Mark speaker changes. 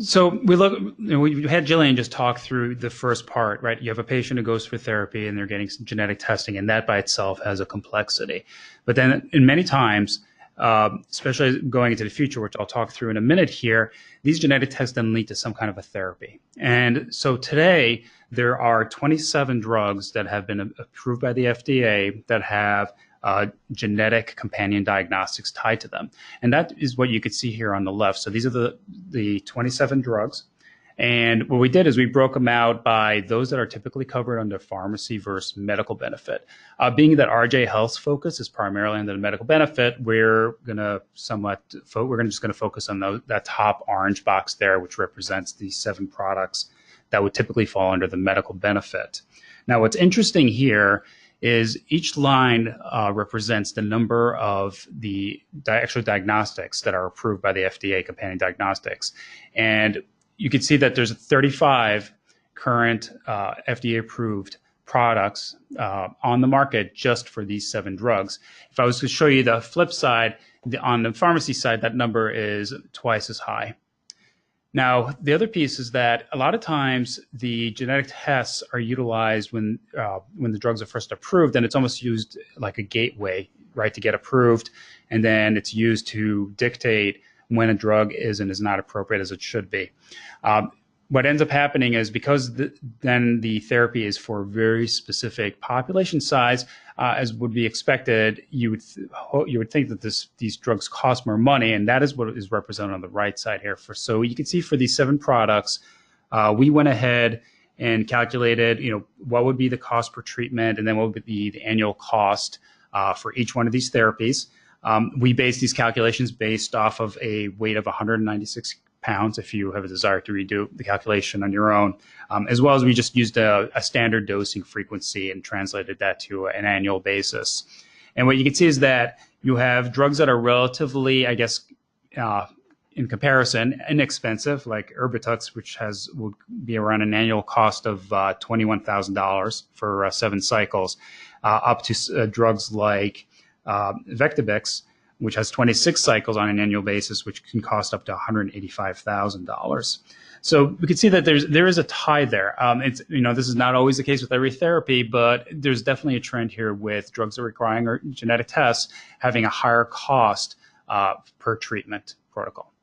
Speaker 1: So we had Gillian just talk through the first part, right? You have a patient who goes for therapy and they're getting some genetic testing, and that by itself has a complexity. But then in many times, especially going into the future, which I'll talk through in a minute here, these genetic tests then lead to some kind of a therapy. And so today, there are 27 drugs that have been approved by the FDA that have genetic companion diagnostics tied to them. And that is what you could see here on the left. So these are the 27 drugs. And what we did is we broke them out by those that are typically covered under pharmacy versus medical benefit. Being that RJ Health's focus is primarily under the medical benefit, we're just going to focus on that top orange box there, which represents the 7 products that would typically fall under the medical benefit. Now, what's interesting here is each line represents the number of the actual diagnostics that are approved by the FDA, Companion Diagnostics. And you can see that there's 35 current FDA-approved products on the market just for these 7 drugs. If I was to show you the flip side, on the pharmacy side, that number is twice as high. Now, the other piece is that a lot of times the genetic tests are utilized when the drugs are first approved, and it's almost used like a gateway, right, to get approved, and then it's used to dictate when a drug is and is not appropriate as it should be. What ends up happening is because then the therapy is for very specific population size, as would be expected, you would think that these drugs cost more money, and that is what is represented on the right side here. So you can see for these 7 products, we went ahead and calculated, what would be the cost per treatment, and then what would be the annual cost for each one of these therapies. We based these calculations based off of a weight of 196 pounds if you have a desire to redo the calculation on your own, as well as we just used a standard dosing frequency and translated that to an annual basis. And what you can see is that you have drugs that are relatively, I guess, in comparison, inexpensive, like Erbitux, which will be around an annual cost of $21,000 for 7 cycles, up to drugs like Vectibix, which has 26 cycles on an annual basis, which can cost up to $185,000. So we can see that there is a tie there. This is not always the case with every therapy, but there's definitely a trend here with drugs that are requiring genetic tests having a higher cost per treatment protocol.